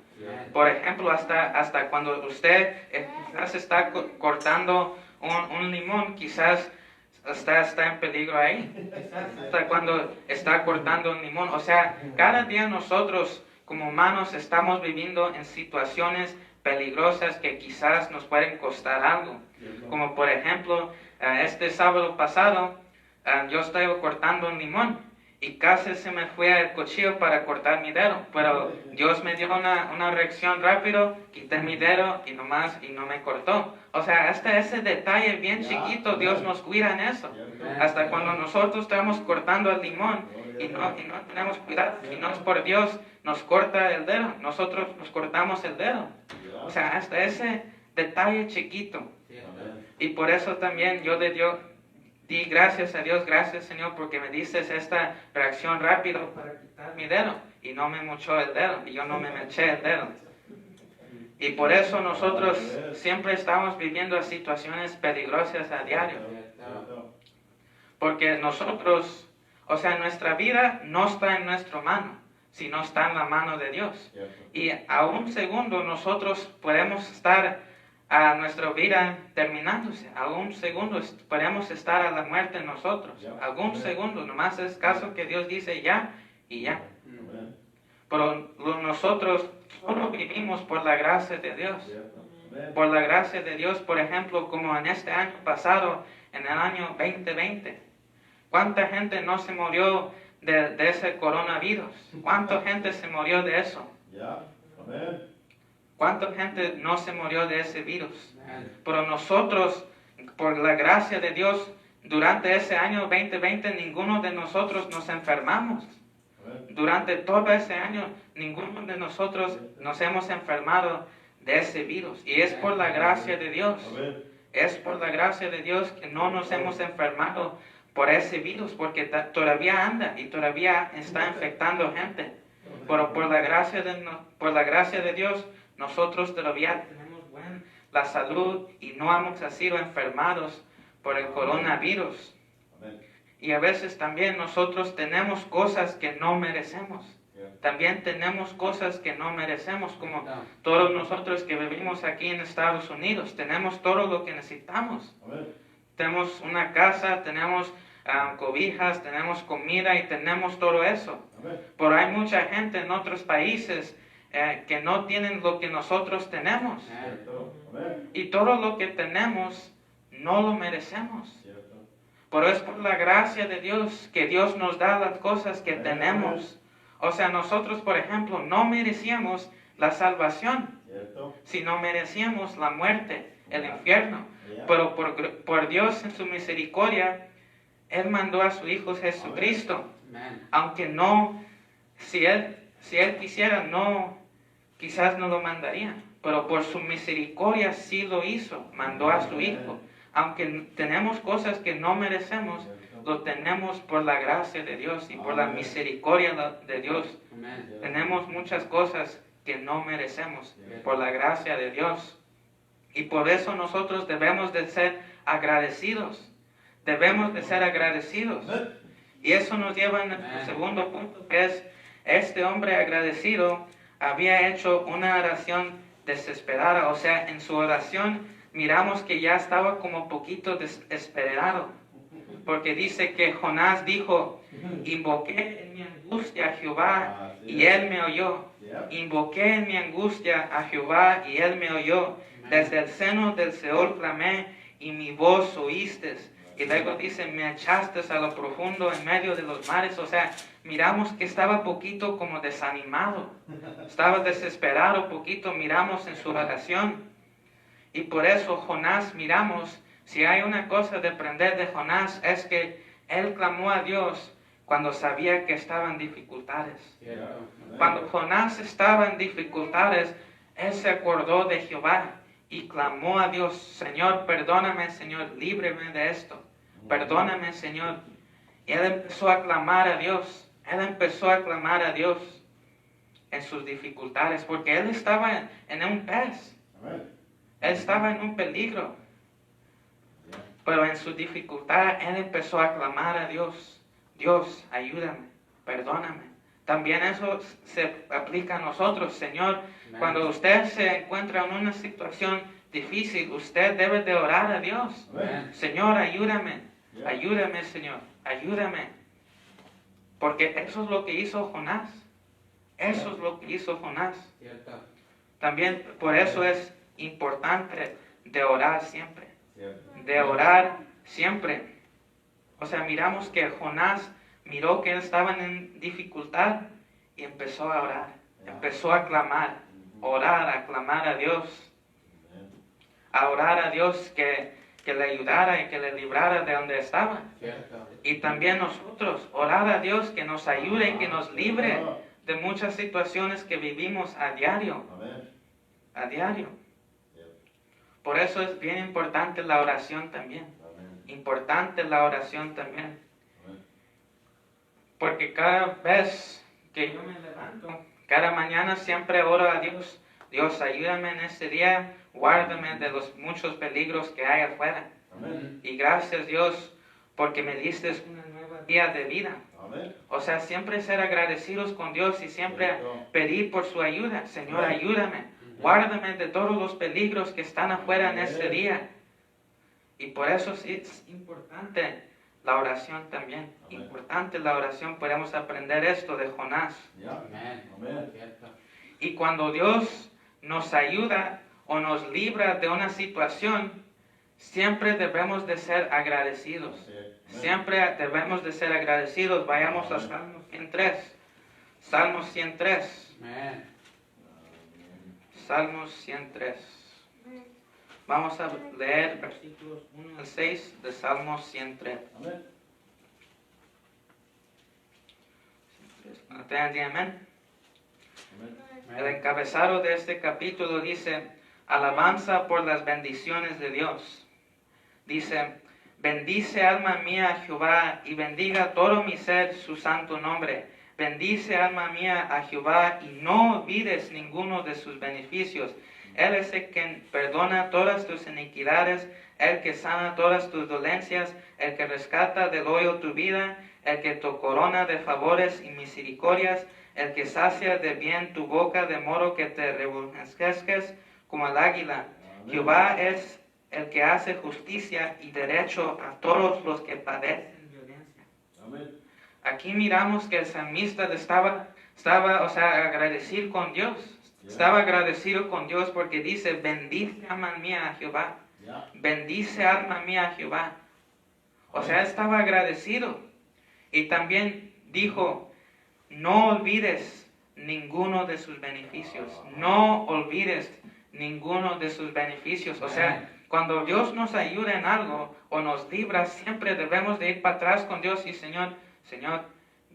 Por ejemplo, hasta cuando usted quizás está cortando un limón, quizás está en peligro ahí. Hasta cuando está cortando un limón. O sea, cada día nosotros como humanos estamos viviendo en situaciones peligrosas que quizás nos pueden costar algo. Como por ejemplo, este sábado pasado, yo estaba cortando un limón y casi se me fue el cuchillo para cortar mi dedo, pero Dios me dio una reacción rápido, quité mi dedo y no me cortó. O sea, hasta ese detalle bien chiquito, Dios nos cuida en eso. Hasta cuando nosotros estamos cortando el limón y no tenemos cuidado, si no es por Dios, nos corta el dedo, nosotros nos cortamos el dedo. O sea, hasta ese detalle chiquito. Y por eso también yo di gracias a Dios, gracias Señor, porque me dices esta reacción rápida para quitar mi dedo. Y no me mochó el dedo, y yo no me eché el dedo. Y por eso nosotros siempre estamos viviendo situaciones peligrosas a diario. Porque nosotros, o sea, nuestra vida no está en nuestra mano, sino está en la mano de Dios. Y a un segundo nosotros podemos estar a nuestra vida terminándose. Algún segundo podemos estar a la muerte nosotros. Algún segundo, nomás es caso que Dios dice ya y ya. Pero nosotros solo vivimos por la gracia de Dios. Por la gracia de Dios, por ejemplo, como en este año pasado, en el año 2020. ¿Cuánta gente no se murió de ese coronavirus? ¿Cuánta gente se murió de eso? ¿Cuánta gente no se murió de ese virus? Pero nosotros, por la gracia de Dios, durante ese año 2020, ninguno de nosotros nos enfermamos. Durante todo ese año, ninguno de nosotros nos hemos enfermado de ese virus. Y es por la gracia de Dios. Es por la gracia de Dios que no nos hemos enfermado por ese virus, porque todavía anda y todavía está infectando gente. Pero por la gracia de Dios, nosotros todavía tenemos la salud y no hemos sido enfermados por el coronavirus. Y a veces también nosotros tenemos cosas que no merecemos. También tenemos cosas que no merecemos, como todos nosotros que vivimos aquí en Estados Unidos. Tenemos todo lo que necesitamos. Tenemos una casa, tenemos cobijas, tenemos comida y tenemos todo eso. Pero hay mucha gente en otros países que no tienen lo que nosotros tenemos. Y todo lo que tenemos no lo merecemos. Pero es por la gracia de Dios que Dios nos da las cosas que tenemos. O sea, nosotros, por ejemplo, no merecíamos la salvación, sino merecíamos la muerte, el infierno. Pero por Dios en su misericordia, Él mandó a su Hijo Jesucristo. Aunque no, si Él quisiera, quizás no lo mandaría. Pero por su misericordia sí lo hizo, mandó a su Hijo. Aunque tenemos cosas que no merecemos, lo tenemos por la gracia de Dios y por la misericordia de Dios. Tenemos muchas cosas que no merecemos por la gracia de Dios. Y por eso nosotros debemos de ser agradecidos. Debemos de ser agradecidos. Y eso nos lleva al segundo punto, que es este hombre agradecido había hecho una oración desesperada. O sea, en su oración miramos que ya estaba como poquito desesperado. Porque dice que Jonás dijo, invoqué en mi angustia a Jehová y Él me oyó. Invoqué en mi angustia a Jehová y Él me oyó. Desde el seno del Seol clamé y mi voz oíste. Y luego dice, me echaste a lo profundo en medio de los mares. O sea, miramos que estaba poquito como desanimado. Estaba desesperado poquito, miramos en su oración. Y por eso Jonás, miramos, si hay una cosa de aprender de Jonás, es que él clamó a Dios cuando sabía que estaba en dificultades. Cuando Jonás estaba en dificultades, él se acordó de Jehová y clamó a Dios, Señor, perdóname, Señor, líbreme de esto. Perdóname, Señor. Y él empezó a clamar a Dios. Él empezó a clamar a Dios en sus dificultades, porque él estaba en un pez. Él estaba en un peligro. Pero en su dificultad, él empezó a clamar a Dios. Dios, ayúdame, perdóname. También eso se aplica a nosotros, Señor. Cuando usted se encuentra en una situación difícil, usted debe de orar a Dios. Amén. Señor, ayúdame, ayúdame, Señor, ayúdame. Porque eso es lo que hizo Jonás. Eso es lo que hizo Jonás. Cierto. También por eso es importante de orar siempre. Cierto. De orar siempre. O sea, miramos que Jonás miró que estaban en dificultad y empezó a orar. Empezó a clamar, orar, a clamar a Dios. A orar a Dios que le ayudara y que le librara de donde estaba. Cierto. Y también nosotros, orar a Dios que nos ayude y que nos libre de muchas situaciones que vivimos a diario. Amén. A diario. Por eso es bien importante la oración también. Amén. Importante la oración también. Amén. Porque cada vez que yo me levanto, cada mañana siempre oro a Dios. Dios, ayúdame en este día, guárdame de los muchos peligros que hay afuera. Amén. Y gracias Dios porque me diste una nueva día de vida. Amén. O sea, siempre ser agradecidos con Dios y siempre pedir por su ayuda. Señor, ayúdame. Guárdame de todos los peligros que están afuera en este día. Y por eso sí es importante la oración también. Importante la oración. Podemos aprender esto de Jonás. Amén. Amén. Cierto. Y cuando Dios nos ayuda o nos libra de una situación, siempre debemos de ser agradecidos. Siempre debemos de ser agradecidos. Vayamos a Salmos 103. Salmos 103. Amén. Salmos 103. Vamos a leer versículos 1 al 6 de Salmos 103. Amén. ¿Entienden? Amén. Amén. El encabezado de este capítulo dice, alabanza por las bendiciones de Dios. Dice, bendice alma mía a Jehová y bendiga todo mi ser su santo nombre. Bendice alma mía a Jehová y no olvides ninguno de sus beneficios. Él es el que perdona todas tus iniquidades, el que sana todas tus dolencias, el que rescata del hoyo tu vida, el que te corona de favores y misericordias, el que sacia de bien tu boca de modo que te rejuvenezcas como el águila. Amén. Jehová es el que hace justicia y derecho a todos los que padecen violencia. Amén. Aquí miramos que el salmista estaba agradecido con Dios. Estaba agradecido con Dios porque dice, bendice alma mía a Jehová. Bendice alma mía a Jehová. O sea, estaba agradecido. Y también dijo, no olvides ninguno de sus beneficios. No olvides ninguno de sus beneficios. O sea, cuando Dios nos ayuda en algo o nos libra, siempre debemos de ir para atrás con Dios y Señor,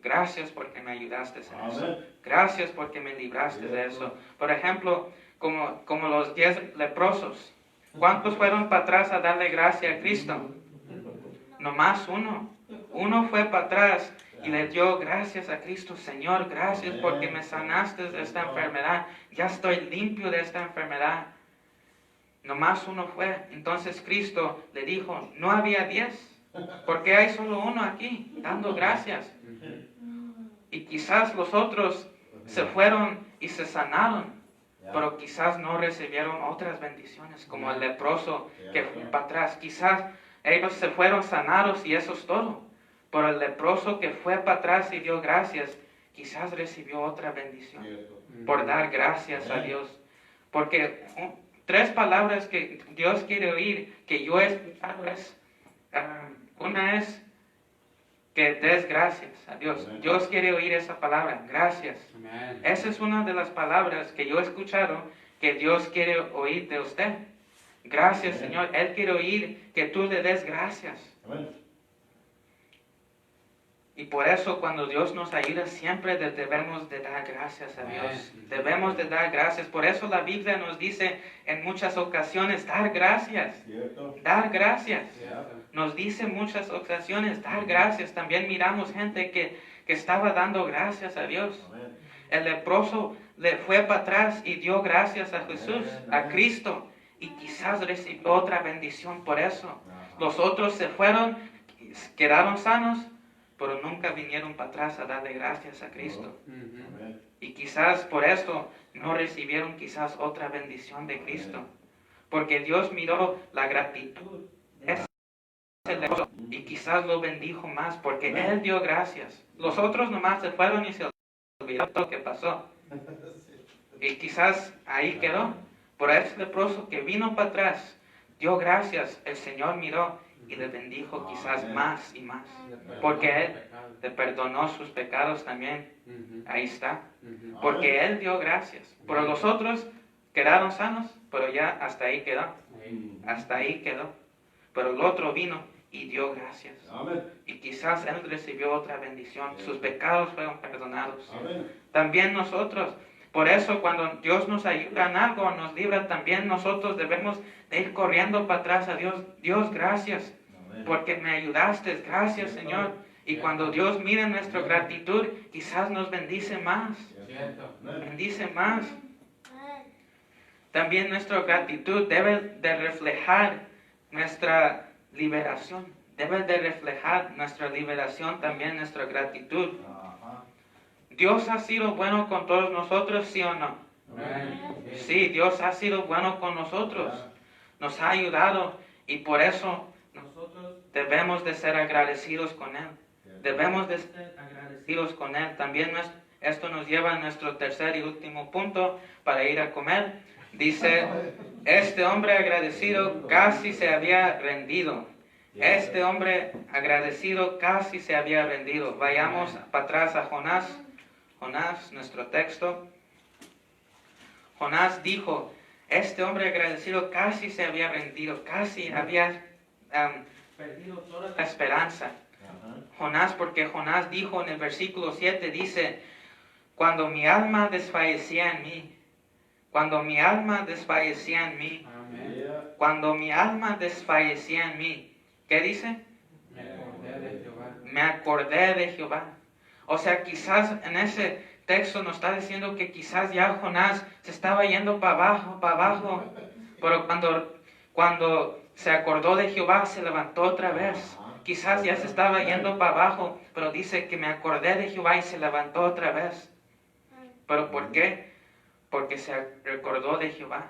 gracias porque me ayudaste en eso. Amén. Gracias porque me libraste de eso. Por ejemplo, como los 10 leprosos. ¿Cuántos fueron para atrás a darle gracias a Cristo? Nomás uno. Uno fue para atrás y le dio gracias a Cristo. Señor, gracias porque me sanaste de esta enfermedad. Ya estoy limpio de esta enfermedad. Nomás uno fue. Entonces Cristo le dijo, no había 10. ¿Por qué hay solo uno aquí dando gracias? Y quizás los otros se fueron y se sanaron, pero quizás no recibieron otras bendiciones, como el leproso que fue para atrás. Quizás ellos se fueron sanados y eso es todo. Pero el leproso que fue para atrás y dio gracias, quizás recibió otra bendición por dar gracias a Dios. Porque 3 palabras que Dios quiere oír, que yo he escuchado es, una es que des gracias a Dios. Amén. Dios quiere oír esa palabra, gracias. Amén. Esa es una de las palabras que yo he escuchado que Dios quiere oír de usted. Gracias, Amén. Señor. Él quiere oír que tú le des gracias. Amén. Y por eso cuando Dios nos ayuda siempre debemos de dar gracias a Dios. Debemos de dar gracias. Por eso la Biblia nos dice en muchas ocasiones dar gracias. Cierto. Dar gracias. Cierto. Nos dice en muchas ocasiones dar gracias. También miramos gente que estaba dando gracias a Dios. Amén. El leproso le fue para atrás y dio gracias a Jesús, a Cristo. Y quizás recibió otra bendición por eso. Los otros se fueron, quedaron sanos, pero nunca vinieron para atrás a darle gracias a Cristo. Amén. Y quizás por esto no recibieron quizás otra bendición de Cristo. Porque Dios miró la gratitud de ese leproso y quizás lo bendijo más porque Él dio gracias. Los otros nomás se fueron y se olvidaron lo que pasó. Y quizás ahí quedó. Pero ese leproso que vino para atrás, dio gracias, el Señor miró y le bendijo quizás más y más. Porque Él le perdonó sus pecados también. Ahí está. Porque Él dio gracias. Pero los otros quedaron sanos, pero ya hasta ahí quedó. Hasta ahí quedó. Pero el otro vino y dio gracias. Amén. Y quizás Él recibió otra bendición. Sus pecados fueron perdonados. Amén. También nosotros. Por eso cuando Dios nos ayuda en algo, nos libra, también nosotros debemos de ir corriendo para atrás a Dios. Dios, gracias. Amén. Porque me ayudaste. Gracias, Señor. Y cuando Dios mira nuestra gratitud, quizás nos bendice más. Cierto. Bendice más. También nuestra gratitud debe de reflejar nuestra liberación. Debe de reflejar nuestra liberación también, nuestra gratitud. Ajá. ¿Dios ha sido bueno con todos nosotros, sí o no? Sí, Dios ha sido bueno con nosotros. Nos ha ayudado y por eso nosotros debemos de ser agradecidos con Él. Debemos de ser agradecidos con Él. También esto nos lleva a nuestro tercer y último punto para ir a comer. Dice, este hombre agradecido casi se había rendido. Este hombre agradecido casi se había rendido. Vayamos para atrás a Jonás. Jonás, nuestro texto. Jonás dijo, este hombre agradecido casi se había rendido, casi había perdido toda la esperanza. Jonás, porque Jonás dijo en el versículo 7, dice, cuando mi alma desfallecía en mí, cuando mi alma desfallecía en mí, cuando mi alma desfallecía en mí, ¿qué dice? Me acordé de Jehová. Me acordé de Jehová. O sea, quizás en ese texto nos está diciendo que quizás ya Jonás se estaba yendo para abajo, pero cuando se acordó de Jehová se levantó otra vez. Quizás ya se estaba yendo para abajo, pero dice que me acordé de Jehová y se levantó otra vez. ¿Pero por qué? Porque se recordó de Jehová.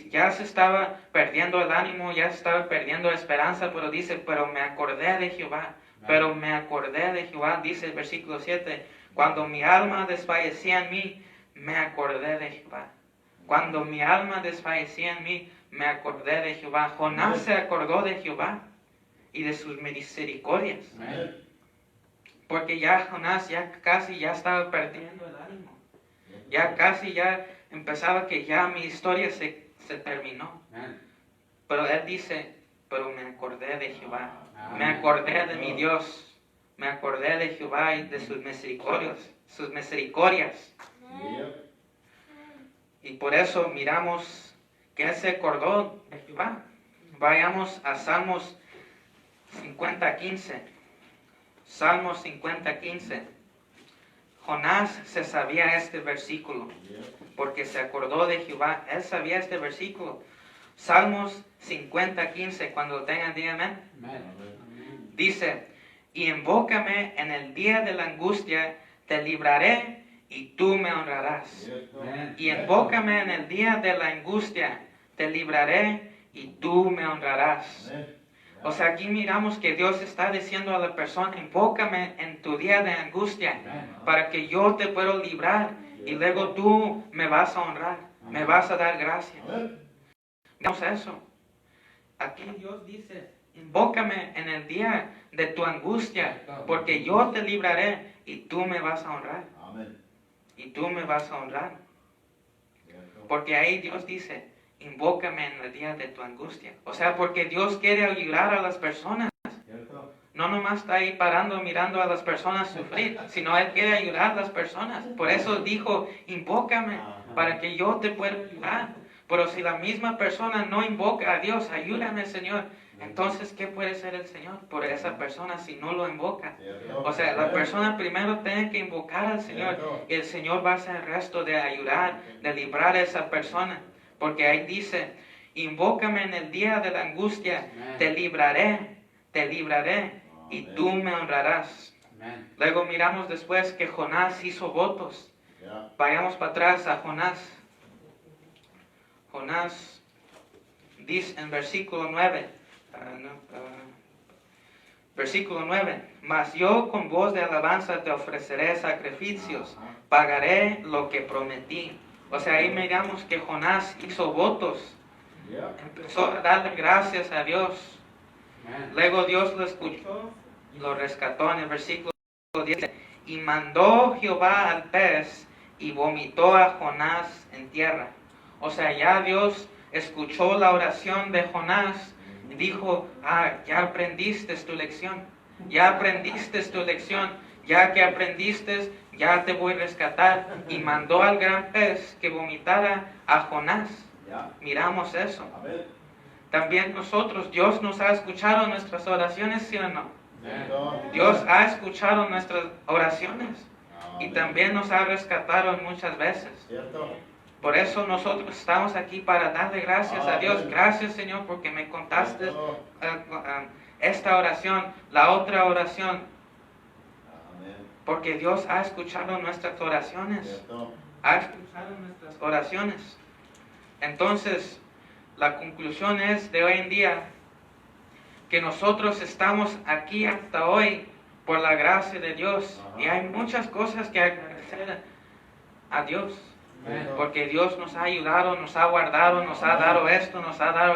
Ya se estaba perdiendo el ánimo, ya se estaba perdiendo esperanza, pero dice, pero me acordé de Jehová. Pero me acordé de Jehová, dice el versículo 7, cuando mi alma desfallecía en mí, me acordé de Jehová. Cuando mi alma desfallecía en mí, me acordé de Jehová. Jonás se acordó de Jehová y de sus misericordias. Porque ya Jonás casi estaba perdiendo el ánimo. Ya casi empezaba que ya mi historia se terminó. Pero él dice, pero me acordé de Jehová. Me acordé de mi Dios. Me acordé de Jehová y de sus misericordias. Sus misericordias. Y por eso miramos que él se acordó de Jehová. Vayamos a Salmos 50:15. Salmos 50:15. Jonás se sabía este versículo porque se acordó de Jehová. Él sabía este versículo. Salmos 50:15, cuando lo tengan, díganme. Dice, y invócame en el día de la angustia, te libraré y tú me honrarás. Y invócame en el día de la angustia, te libraré y tú me honrarás. O sea, aquí miramos que Dios está diciendo a la persona, invócame en tu día de angustia para que yo te pueda librar y luego tú me vas a honrar, me vas a dar gracias. Miramos eso. Aquí Dios dice, invócame en el día de tu angustia porque yo te libraré y tú me vas a honrar. Y tú me vas a honrar. Porque ahí Dios dice, invócame en el día de tu angustia. O sea, porque Dios quiere ayudar a las personas. No nomás está ahí parando mirando a las personas sufrir, sino Él quiere ayudar a las personas. Por eso dijo, invócame para que yo te pueda ayudar. Pero si la misma persona no invoca a Dios, ayúdame, Señor. Entonces, ¿qué puede ser el Señor por esa persona si no lo invoca? O sea, la persona primero tiene que invocar al Señor y el Señor va a hacer el resto de ayudar, de librar a esa persona. Porque ahí dice, invócame en el día de la angustia, te libraré y tú me honrarás. Amén. Luego miramos después que Jonás hizo votos. Yeah. Vayamos para atrás a Jonás. Jonás dice en versículo 9. Versículo 9. Mas yo con voz de alabanza te ofreceré sacrificios. Pagaré lo que prometí. O sea, ahí miramos que Jonás hizo votos. Yeah. Empezó a darle gracias a Dios. Amén. Luego Dios lo escuchó y lo rescató en el versículo 10. Y mandó Jehová al pez y vomitó a Jonás en tierra. O sea, ya Dios escuchó la oración de Jonás y dijo, ya aprendiste tu lección. Ya aprendiste tu lección. Ya que aprendiste, ya te voy a rescatar. Y mandó al gran pez que vomitara a Jonás. Yeah. Miramos eso. Amén. También nosotros, Dios nos ha escuchado nuestras oraciones, ¿sí o no? Amén. Dios ha escuchado nuestras oraciones y Amén. también nos ha rescatado muchas veces. ¿Cierto? Por eso nosotros estamos aquí para darle gracias a Dios. Amén. Gracias, Señor, porque me contaste Cierto. esta oración, la otra oración, Amén. porque Dios ha escuchado nuestras oraciones. ¿Cierto? Ha escuchado nuestras oraciones. Entonces, la conclusión es de hoy en día que nosotros estamos aquí hasta hoy por la gracia de Dios. Ajá. Y hay muchas cosas que agradecer a Dios. Amén. Porque Dios nos ha ayudado, nos ha guardado, nos ha dado esto, nos ha dado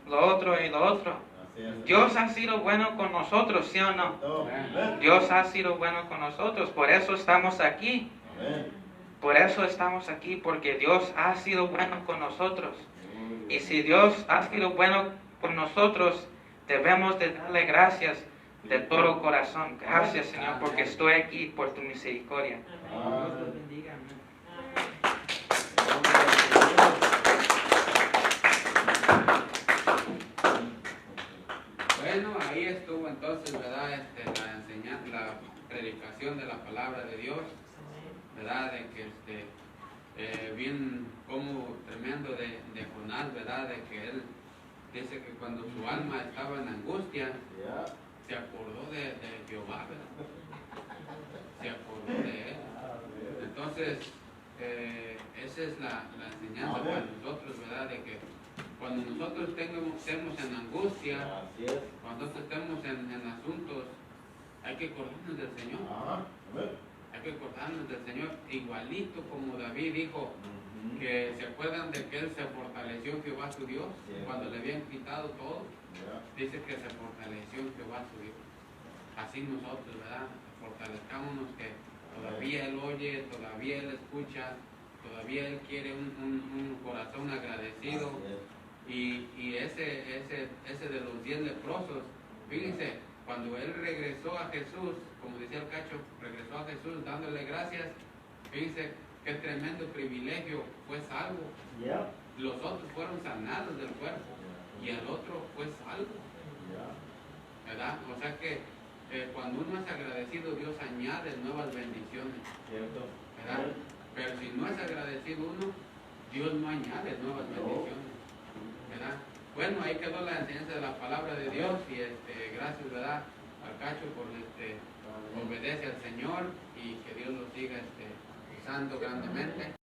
lo otro y lo otro. Así es. Dios ha sido bueno con nosotros, ¿sí o no? ¿Cierto? Amén. Dios ha sido bueno con nosotros, por eso estamos aquí. Amén. Por eso estamos aquí, porque Dios ha sido bueno con nosotros. Y si Dios ha sido bueno con nosotros, debemos de darle gracias de todo corazón. Gracias, Señor, porque estoy aquí por tu misericordia. Amén. Dios los bendiga. Amén. Bueno, ahí estuvo entonces, ¿verdad? La enseñanza, la predicación de la palabra de Dios, ¿verdad? De que bien como tremendo de Jonás, ¿verdad? De que él dice que cuando su alma estaba en angustia, Yeah. se acordó de Jehová, ¿verdad? Se acordó de él. Entonces, esa es la enseñanza para nosotros, ¿verdad? De que cuando nosotros estemos en angustia, Así es. cuando estemos en asuntos, hay que acordarnos del Señor. Ajá. Amén. Hay que acordarnos del Señor, igualito como David dijo, Ujú. que se acuerdan de que él se fortaleció en Jehová su Dios, Cierto. cuando le habían quitado todo, Yeah. dice que se fortaleció en Jehová su Dios. Así nosotros, ¿verdad? Fortalezcámonos que todavía Él oye, todavía Él escucha, todavía Él quiere un corazón agradecido. Así es. Y ese de los 10 leprosos, fíjense, cuando él regresó a Jesús, como decía el Cacho, regresó a Jesús dándole gracias, fíjense qué tremendo privilegio, fue salvo. Yeah. Los otros fueron sanados del cuerpo y el otro fue salvo, Yeah. ¿verdad? O sea que cuando uno es agradecido, Dios añade nuevas bendiciones, Cierto. ¿verdad? Pero si no es agradecido uno, Dios no añade nuevas bendiciones, ¿verdad? Bueno, ahí quedó la enseñanza de la palabra de Dios y gracias, ¿verdad? Al Cacho por obedece al Señor y que Dios lo siga usando grandemente.